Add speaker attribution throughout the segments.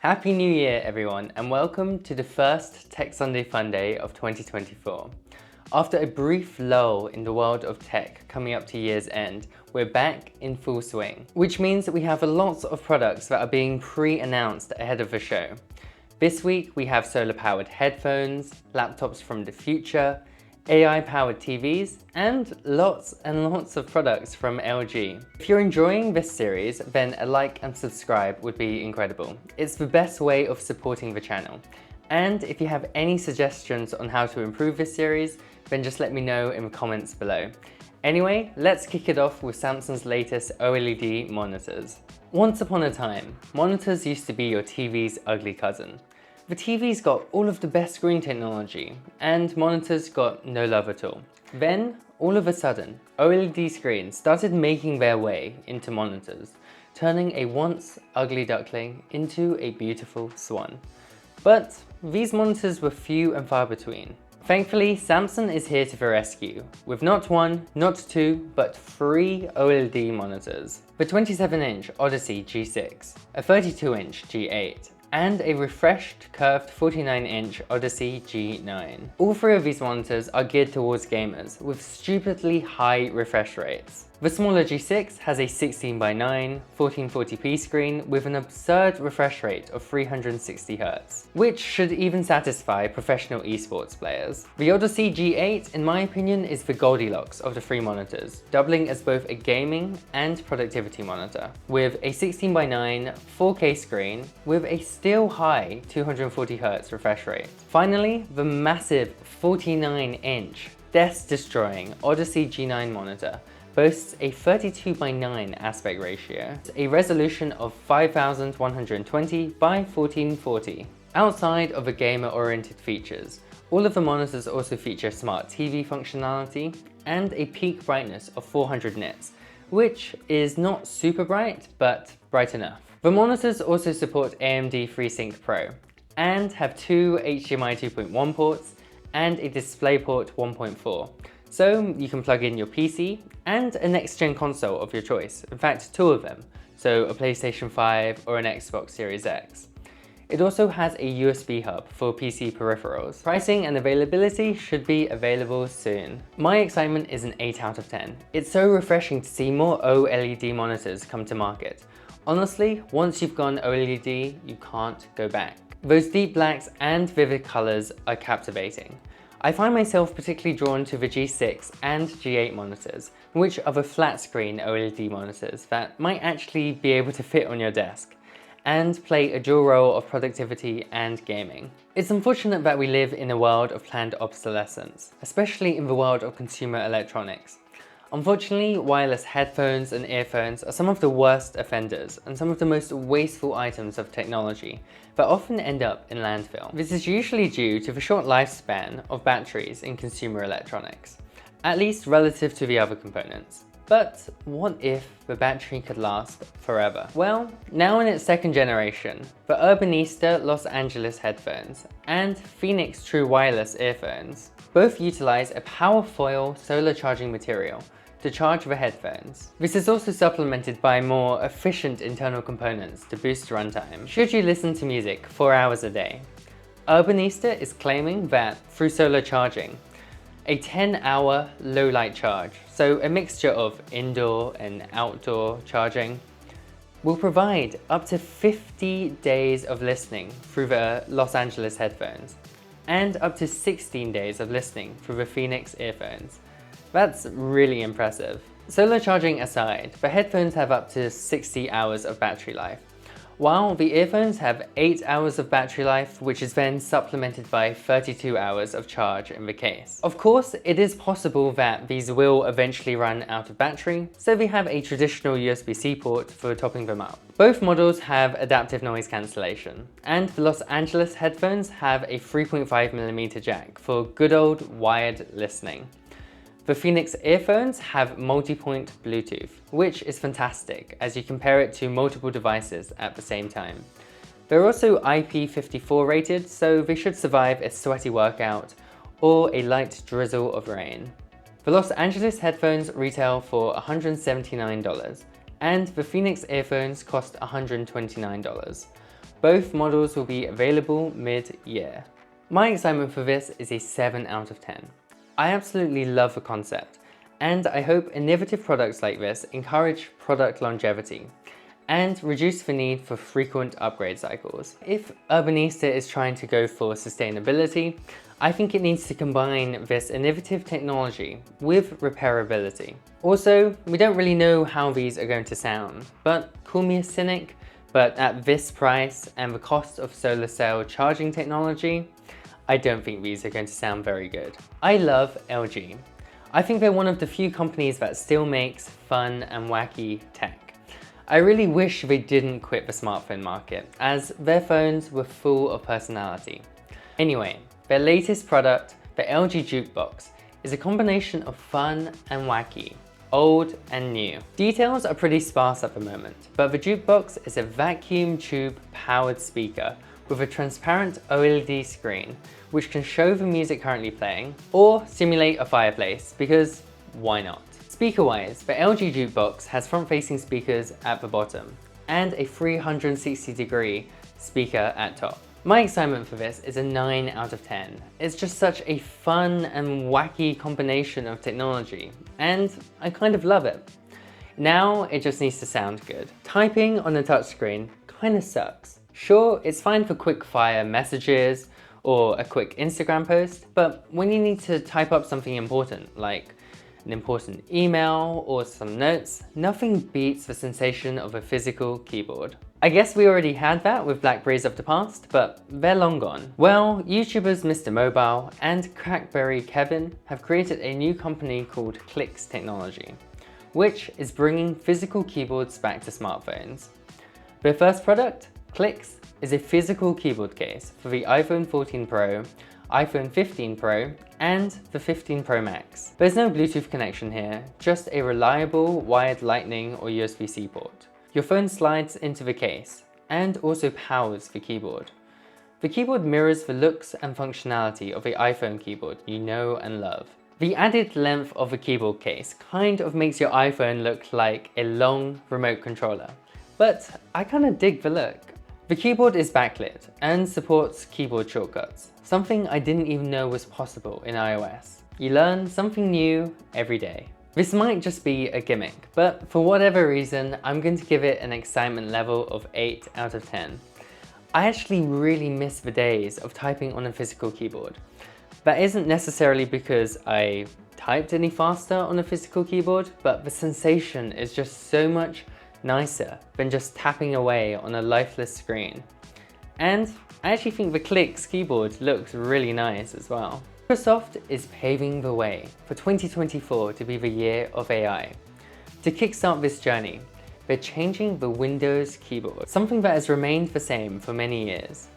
Speaker 1: Happy New Year everyone, and welcome to the first Tech Sunday Funday of 2024. After a brief lull in the world of tech coming up to year's end, we're back in full swing, which means that we have lots of products that are being pre-announced ahead of the show. This week we have solar-powered headphones, laptops from the future, AI-powered TVs, and lots of products from LG. If you're enjoying this series, then a like and subscribe would be incredible. It's the best way of supporting the channel. And if you have any suggestions on how to improve this series, then just let me know in the comments below. Anyway, let's kick it off with Samsung's latest OLED monitors. Once upon a time, monitors used to be your TV's ugly cousin. The TV's got all of the best screen technology, and monitors got no love at all. Then, all of a sudden, OLED screens started making their way into monitors, turning a once ugly duckling into a beautiful swan. But these monitors were few and far between. Thankfully, Samsung is here to the rescue, with not one, not two, but 3 OLED monitors. The 27-inch Odyssey G6, a 32-inch G8, and a refreshed curved 49-inch Odyssey G9. All 3 of these monitors are geared towards gamers with stupidly high refresh rates. The smaller G6 has a 16:9 1440p screen with an absurd refresh rate of 360Hz, which should even satisfy professional esports players. The Odyssey G8, in my opinion, is the Goldilocks of the 3 monitors, doubling as both a gaming and productivity monitor, with a 16:9 4K screen with a still high 240Hz refresh rate. Finally, the massive 49-inch desk-destroying Odyssey G9 monitor boasts a 32:9 aspect ratio, a resolution of 5120 by 1440. Outside of the gamer-oriented features, all of the monitors also feature smart TV functionality and a peak brightness of 400 nits, which is not super bright, but bright enough. The monitors also support AMD FreeSync Pro and have 2 HDMI 2.1 ports and a DisplayPort 1.4. So you can plug in your PC and a next-gen console of your choice, in fact 2 of them, so a PlayStation 5 or an Xbox Series X. It also has a USB hub for PC peripherals. Pricing and availability should be available soon. My excitement is an 8 out of 10. It's so refreshing to see more OLED monitors come to market. Honestly, once you've gone OLED, you can't go back. Those deep blacks and vivid colors are captivating. I find myself particularly drawn to the G6 and G8 monitors, which are the flat screen OLED monitors that might actually be able to fit on your desk and play a dual role of productivity and gaming. It's unfortunate that we live in a world of planned obsolescence, especially in the world of consumer electronics. Unfortunately, wireless headphones and earphones are some of the worst offenders and some of the most wasteful items of technology that often end up in landfill. This is usually due to the short lifespan of batteries in consumer electronics, at least relative to the other components. But what if the battery could last forever? Well, now in its 2nd generation, the Urbanista Los Angeles headphones and Phoenix True Wireless earphones both utilize a power-foil solar charging material to charge the headphones. This is also supplemented by more efficient internal components to boost runtime, should you listen to music 4 hours a day. Urbanista is claiming that through solar charging, a 10-hour low-light charge, so a mixture of indoor and outdoor charging, will provide up to 50 days of listening through the Los Angeles headphones, and up to 16 days of listening through the Phoenix earphones. That's really impressive. Solar charging aside, the headphones have up to 60 hours of battery life, while the earphones have 8 hours of battery life, which is then supplemented by 32 hours of charge in the case. Of course, it is possible that these will eventually run out of battery, so they have a traditional USB-C port for topping them up. Both models have adaptive noise cancellation, and the Los Angeles headphones have a 3.5mm jack for good old wired listening. The Phoenix earphones have multi-point Bluetooth, which is fantastic as you compare it to multiple devices at the same time. They're also IP54 rated, so they should survive a sweaty workout or a light drizzle of rain. The Los Angeles headphones retail for $179, and the Phoenix earphones cost $129. Both models will be available mid-year. My excitement for this is a 7 out of 10. I absolutely love the concept, and I hope innovative products like this encourage product longevity and reduce the need for frequent upgrade cycles. If Urbanista is trying to go for sustainability, I think it needs to combine this innovative technology with repairability. Also, we don't really know how these are going to sound, but call me a cynic, but at this price and the cost of solar cell charging technology, I don't think these are going to sound very good. I love LG. I think they're one of the few companies that still makes fun and wacky tech. I really wish they didn't quit the smartphone market, as their phones were full of personality. Anyway, their latest product, the LG Dukebox, is a combination of fun and wacky, old and new. Details are pretty sparse at the moment, but the Dukebox is a vacuum tube powered speaker with a transparent OLED screen which can show the music currently playing or simulate a fireplace, because why not? Speaker-wise, the LG Dukebox has front-facing speakers at the bottom and a 360-degree speaker at top. My excitement for this is a 9 out of 10. It's just such a fun and wacky combination of technology, and I kind of love it. Now it just needs to sound good. Typing on a touchscreen kind of sucks. Sure, it's fine for quick fire messages or a quick Instagram post, but when you need to type up something important, like an important email or some notes, nothing beats the sensation of a physical keyboard. I guess we already had that with Blackberries of the past, but they're long gone. Well, YouTubers Mr. Mobile and Crackberry Kevin have created a new company called Clicks Technology, which is bringing physical keyboards back to smartphones. Their first product, Clicks, is a physical keyboard case for the iPhone 14 Pro, iPhone 15 Pro, and the 15 Pro Max. There's no Bluetooth connection here, just a reliable wired Lightning or USB-C port. Your phone slides into the case and also powers the keyboard. The keyboard mirrors the looks and functionality of the iPhone keyboard you know and love. The added length of the keyboard case kind of makes your iPhone look like a long remote controller, but I kind of dig the look. The keyboard is backlit and supports keyboard shortcuts, something I didn't even know was possible in iOS. You learn something new every day. This might just be a gimmick, but for whatever reason, I'm going to give it an excitement level of 8 out of 10. I actually really miss the days of typing on a physical keyboard. That isn't necessarily because I typed any faster on a physical keyboard, but the sensation is just so much nicer than just tapping away on a lifeless screen. And I actually think the Clicks keyboard looks really nice as well. Microsoft is paving the way for 2024 to be the year of AI. To kickstart this journey, they're changing the Windows keyboard, something that has remained the same for many years.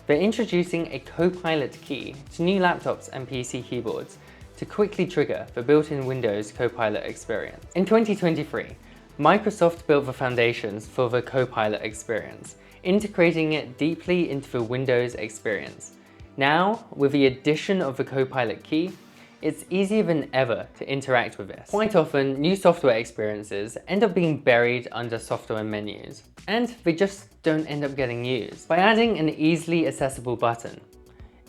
Speaker 1: They're introducing a Copilot Key to new laptops and PC keyboards to quickly trigger the built-in Windows Copilot experience. In 2023, Microsoft built the foundations for the Copilot experience, integrating it deeply into the Windows experience. Now, with the addition of the Copilot Key, it's easier than ever to interact with this. Quite often, new software experiences end up being buried under software menus, and they just don't end up getting used. By adding an easily accessible button,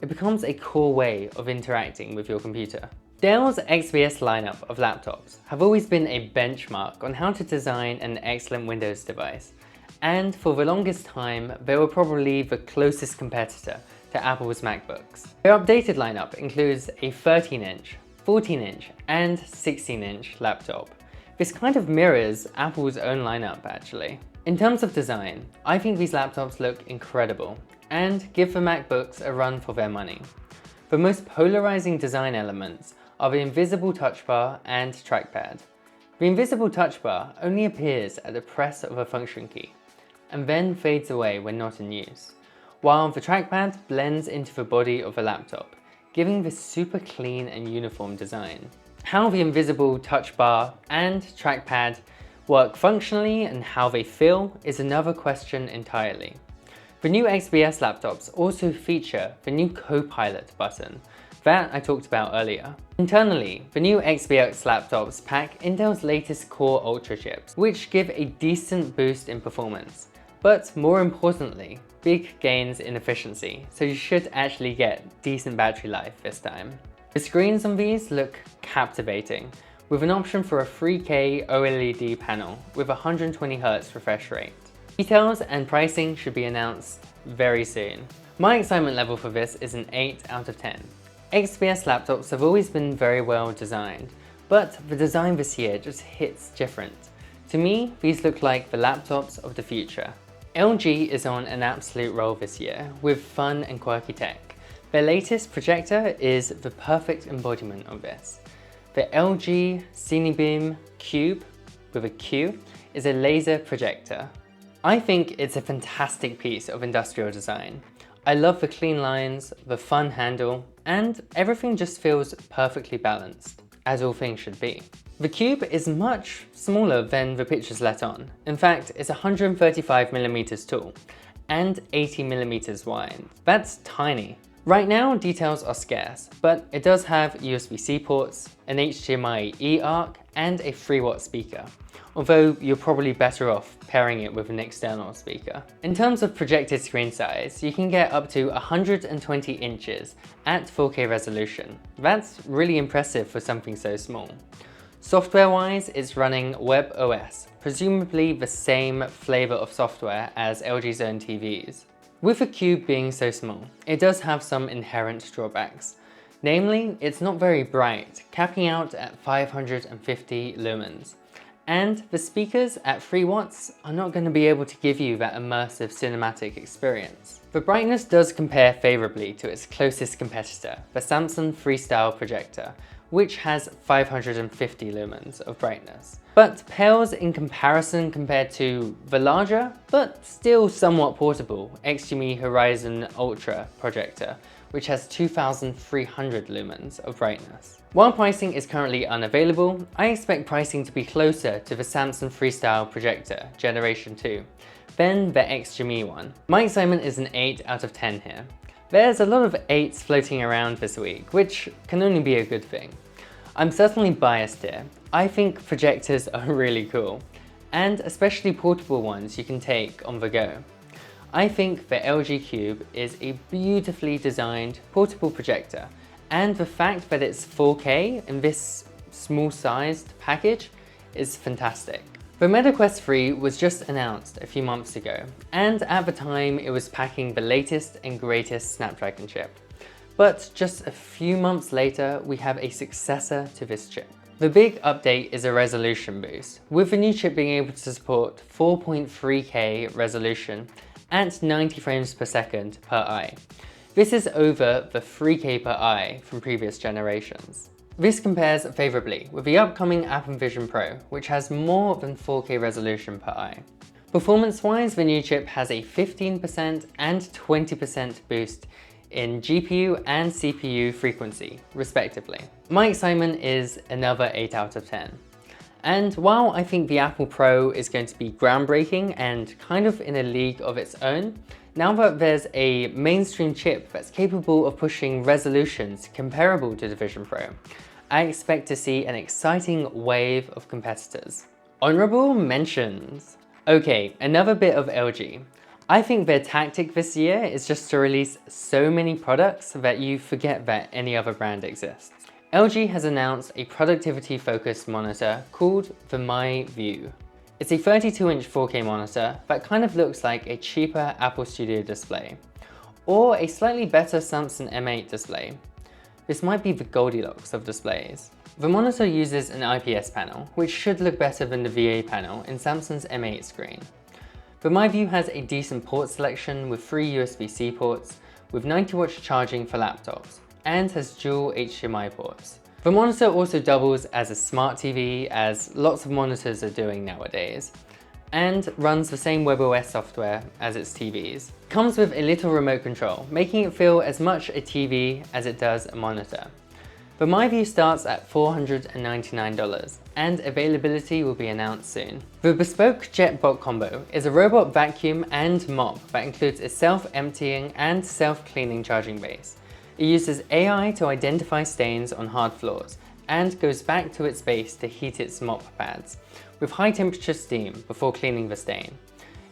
Speaker 1: it becomes a core way of interacting with your computer. Dell's XPS lineup of laptops have always been a benchmark on how to design an excellent Windows device, and for the longest time, they were probably the closest competitor to Apple's MacBooks. Their updated lineup includes a 13-inch, 14-inch, and 16-inch laptop. This kind of mirrors Apple's own lineup actually. In terms of design, I think these laptops look incredible and give the MacBooks a run for their money. The most polarizing design elements are the invisible touch bar and trackpad. The invisible touch bar only appears at the press of a function key, and then fades away when not in use, while the trackpad blends into the body of the laptop, giving this super clean and uniform design. How the invisible touch bar and trackpad work functionally and how they feel is another question entirely. The new XPS laptops also feature the new Copilot button that I talked about earlier. Internally, the new XPS laptops pack Intel's latest Core Ultra chips, which give a decent boost in performance, but more importantly, big gains in efficiency, so you should actually get decent battery life this time. The screens on these look captivating, with an option for a 3K OLED panel with 120Hz refresh rate. Details and pricing should be announced very soon. My excitement level for this is an 8 out of 10. XPS laptops have always been very well designed, but the design this year just hits different. To me, these look like the laptops of the future. LG is on an absolute roll this year with fun and quirky tech. Their latest projector is the perfect embodiment of this. The LG Cinebeam Qube, with a Q, is a laser projector. I think it's a fantastic piece of industrial design. I love the clean lines, the fun handle, and everything just feels perfectly balanced, as all things should be. The Cube is much smaller than the pictures let on. In fact, it's 135mm tall and 80mm wide. That's tiny. Right now, details are scarce, but it does have USB-C ports, an HDMI eARC, and a 3-watt speaker, although you're probably better off pairing it with an external speaker. In terms of projected screen size, you can get up to 120 inches at 4K resolution. That's really impressive for something so small. Software-wise, it's running WebOS, presumably the same flavor of software as LG's own TVs. With the Cube being so small, it does have some inherent drawbacks. Namely, it's not very bright, capping out at 550 lumens. And the speakers at 3 watts are not going to be able to give you that immersive cinematic experience. The brightness does compare favorably to its closest competitor, the Samsung Freestyle projector, which has 550 lumens of brightness, but pales in comparison compared to the larger, but still somewhat portable XGME Horizon Ultra projector, which has 2300 lumens of brightness. While pricing is currently unavailable, I expect pricing to be closer to the Samsung Freestyle projector Generation 2 than the XGME one. My excitement is an 8 out of 10 here. There's a lot of 8s floating around this week, which can only be a good thing. I'm certainly biased here. I think projectors are really cool, and especially portable ones you can take on the go. I think the LG Cube is a beautifully designed portable projector, and the fact that it's 4K in this small-sized package is fantastic. The Meta Quest 3 was just announced a few months ago, and at the time it was packing the latest and greatest Snapdragon chip. But just a few months later, we have a successor to this chip. The big update is a resolution boost, with the new chip being able to support 4.3K resolution at 90 frames per second per eye. This is over the 3K per eye from previous generations. This compares favorably with the upcoming Apple Vision Pro, which has more than 4K resolution per eye. Performance-wise, the new chip has a 15% and 20% boost in GPU and CPU frequency, respectively. My excitement is another 8 out of 10. And while I think the Apple Pro is going to be groundbreaking and kind of in a league of its own, now that there's a mainstream chip that's capable of pushing resolutions comparable to the Vision Pro, I expect to see an exciting wave of competitors. Honourable mentions. Okay, another bit of LG. I think their tactic this year is just to release so many products that you forget that any other brand exists. LG has announced a productivity-focused monitor called the My View. It's a 32-inch 4K monitor that kind of looks like a cheaper Apple Studio display, or a slightly better Samsung M8 display. This might be the Goldilocks of displays. The monitor uses an IPS panel, which should look better than the VA panel in Samsung's M8 screen. The My View has a decent port selection with 3 USB-C ports, with 90 watts charging for laptops, and has dual HDMI ports. The monitor also doubles as a smart TV, as lots of monitors are doing nowadays, and runs the same WebOS software as its TVs. It comes with a little remote control, making it feel as much a TV as it does a monitor. The My View starts at $499, and availability will be announced soon. The bespoke JetBot combo is a robot vacuum and mop that includes a self-emptying and self-cleaning charging base. It uses AI to identify stains on hard floors and goes back to its base to heat its mop pads with high temperature steam before cleaning the stain.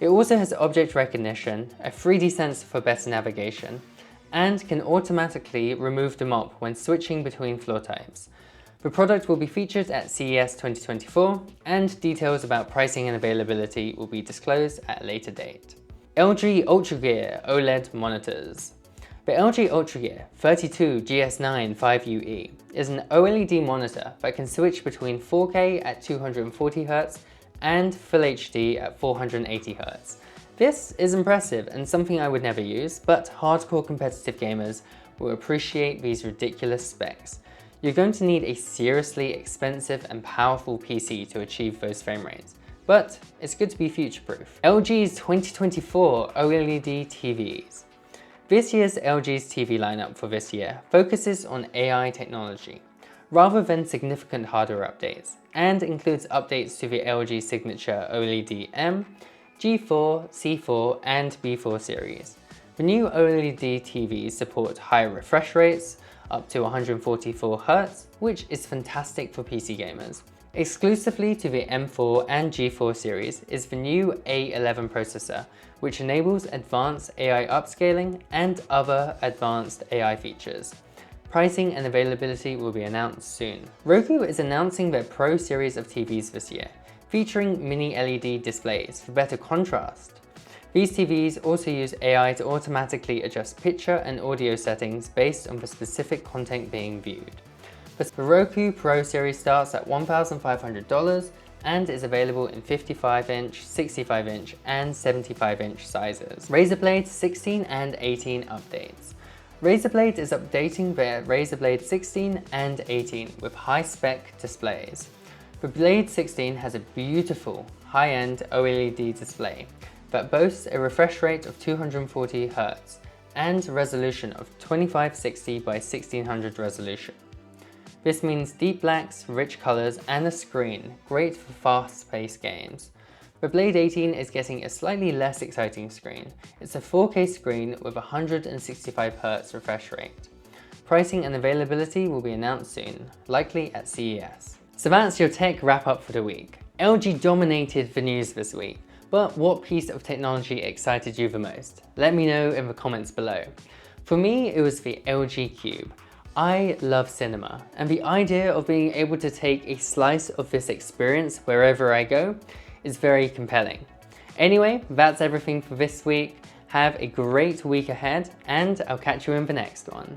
Speaker 1: It also has object recognition, a 3D sensor for better navigation, and can automatically remove the mop when switching between floor types. The product will be featured at CES 2024, and details about pricing and availability will be disclosed at a later date. LG UltraGear OLED monitors. The LG UltraGear 32GS9 5UE is an OLED monitor that can switch between 4K at 240Hz and Full HD at 480Hz. This is impressive and something I would never use, but hardcore competitive gamers will appreciate these ridiculous specs. You're going to need a seriously expensive and powerful PC to achieve those frame rates, but it's good to be future-proof. LG's 2024 OLED TVs. This year's LG's TV lineup for this year focuses on AI technology, rather than significant hardware updates, and includes updates to the LG signature OLED M, G4, C4, and B4 series. The new OLED TVs support higher refresh rates, up to 144Hz, which is fantastic for PC gamers. Exclusively to the M4 and G4 series is the new A11 processor, which enables advanced AI upscaling and other advanced AI features. Pricing and availability will be announced soon. Roku is announcing their Pro series of TVs this year, featuring mini LED displays for better contrast. These TVs also use AI to automatically adjust picture and audio settings based on the specific content being viewed. The Roku Pro series starts at $1,500 and is available in 55-inch, 65-inch, and 75-inch sizes. Razer Blade 16 and 18 updates. Razer Blade is updating their Razer Blade 16 and 18 with high-spec displays. The Blade 16 has a beautiful, high-end OLED display that boasts a refresh rate of 240Hz and resolution of 2560 by 1600 resolution. This means deep blacks, rich colors, and a screen great for fast-paced games. The Blade 18 is getting a slightly less exciting screen. It's a 4K screen with 165Hz refresh rate. Pricing and availability will be announced soon, likely at CES. So that's your tech wrap-up for the week. LG dominated the news this week, but what piece of technology excited you the most? Let me know in the comments below. For me, it was the LG Qube. I love cinema, and the idea of being able to take a slice of this experience wherever I go is very compelling. Anyway, that's everything for this week. Have a great week ahead, and I'll catch you in the next one.